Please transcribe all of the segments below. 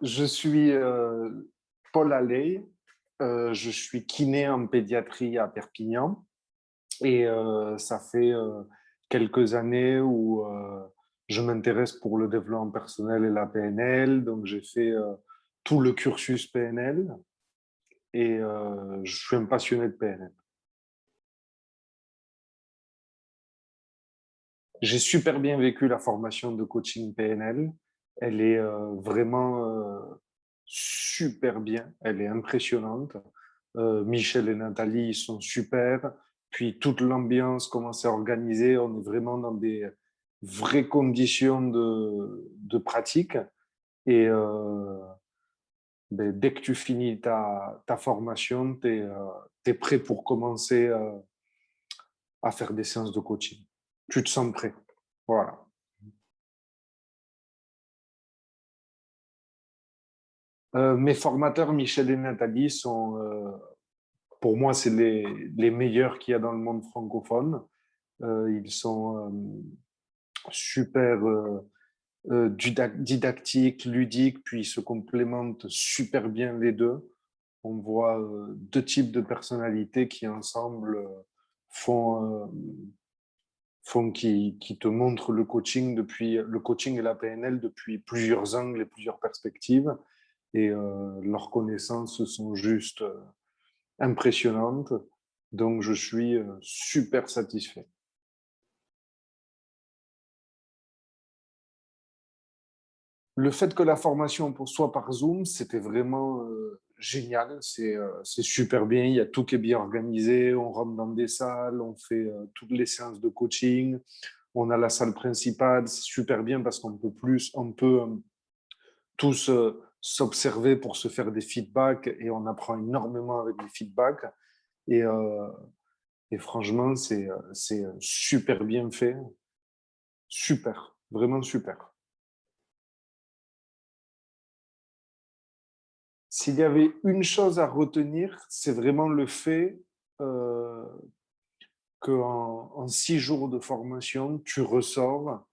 Je suis Paul Allais, je suis kiné en pédiatrie à Perpignan et ça fait quelques années où je m'intéresse pour le développement personnel et la PNL. Donc j'ai fait tout le cursus PNL et je suis un passionné de PNL. J'ai super bien vécu la formation de coaching PNL. Elle est vraiment super bien, elle est impressionnante. Michel et Nathalie, ils sont super. Puis toute l'ambiance, comment c'est organisé, on est vraiment dans des vraies conditions de pratique. Et ben, dès que tu finis ta formation, tu es prêt pour commencer à faire des séances de coaching. Tu te sens prêt. Voilà. Mes formateurs, Michel et Nathalie, sont, pour moi, c'est les meilleurs qu'il y a dans le monde francophone. Ils sont super didactiques, ludiques, puis ils se complémentent super bien les deux. On voit deux types de personnalités qui ensemble font, qui te montrent le coaching et la PNL depuis plusieurs angles et plusieurs perspectives. Et leurs connaissances sont juste impressionnantes. Donc, je suis super satisfait. Le fait que la formation soit par Zoom, c'était vraiment génial. C'est super bien. Il y a tout qui est bien organisé. On rentre dans des salles, on fait toutes les séances de coaching. On a la salle principale. C'est super bien parce on peut tous s'observer pour se faire des feedbacks et on apprend énormément avec les feedbacks. Et, euh, et franchement, c'est super bien fait. Super. Vraiment super. S'il y avait une chose à retenir, c'est vraiment le fait euh, qu'en 6 jours de formation, tu ressors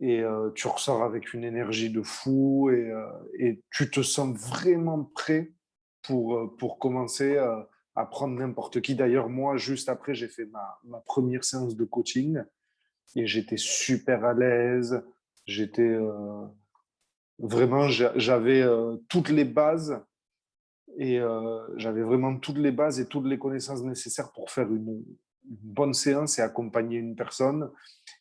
et tu ressors avec une énergie de fou et tu te sens vraiment prêt pour commencer à prendre n'importe qui. D'ailleurs, moi, juste après, j'ai fait ma première séance de coaching et j'étais super à l'aise. J'étais vraiment, j'avais toutes les bases et j'avais vraiment toutes les bases et toutes les connaissances nécessaires pour faire une bonne séance et accompagner une personne.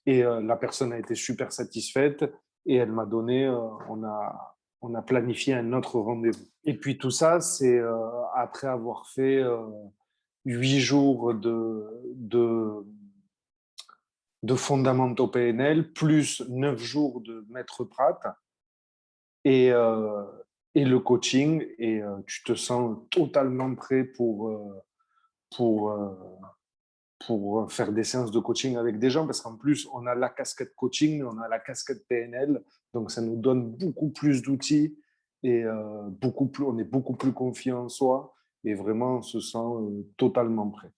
Et la personne a été super satisfaite et elle m'a donné, on a planifié un autre rendez-vous. Et puis tout ça, c'est après avoir fait 8 jours de fondamentaux PNL, plus 9 jours de maître Pratt et, euh, et le coaching. Et tu te sens totalement prêt pour, euh, pour faire des séances de coaching avec des gens, parce qu'en plus, on a la casquette coaching, on a la casquette PNL, donc ça nous donne beaucoup plus d'outils et on est beaucoup plus confiant en soi et vraiment, on se sent totalement prêt.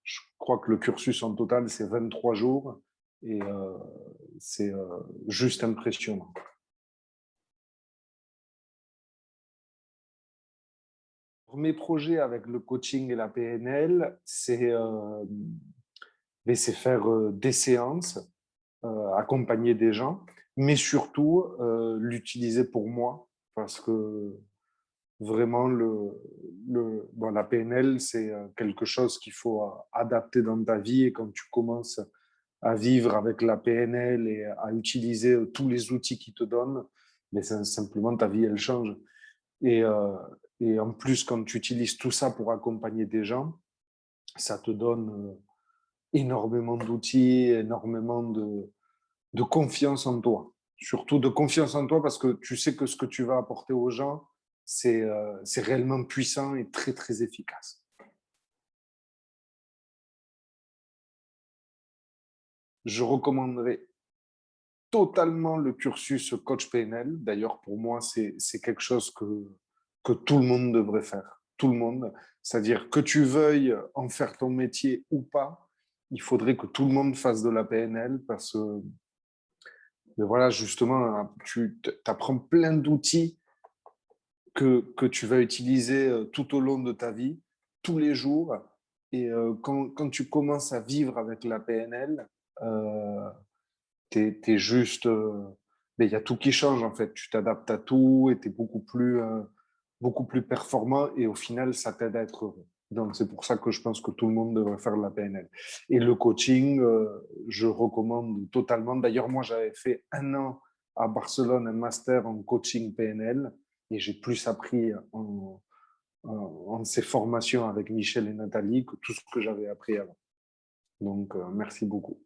Je crois que le cursus en total, c'est 23 jours et c'est juste impressionnant. Mes projets avec le coaching et la PNL, c'est faire des séances, accompagner des gens, mais surtout l'utiliser pour moi, parce que vraiment, bon, la PNL, c'est quelque chose qu'il faut adapter dans ta vie, et quand tu commences à vivre avec la PNL et à utiliser tous les outils qu'ils te donnent, mais simplement ta vie, elle change. Et, euh, et en plus, quand tu utilises tout ça pour accompagner des gens, ça te donne énormément d'outils, énormément de confiance en toi. Surtout de confiance en toi parce que tu sais que ce que tu vas apporter aux gens, c'est réellement puissant et très, très efficace. Je recommanderais totalement le cursus coach PNL. D'ailleurs, pour moi, c'est quelque chose que tout le monde devrait faire. Tout le monde. C'est-à-dire que tu veuilles en faire ton métier ou pas, il faudrait que tout le monde fasse de la PNL parce que, mais voilà, justement, tu apprends plein d'outils que tu vas utiliser tout au long de ta vie, tous les jours. Et quand tu commences à vivre avec la PNL, t'es juste... mais il y a tout qui change en fait. Tu t'adaptes à tout et tu es beaucoup plus performant et au final, ça t'aide à être heureux. Donc, c'est pour ça que je pense que tout le monde devrait faire de la PNL. Et le coaching, je recommande totalement. D'ailleurs, moi, j'avais fait 1 an à Barcelone, un master en coaching PNL et j'ai plus appris en ces formations avec Michel et Nathalie que tout ce que j'avais appris avant. Donc, merci beaucoup.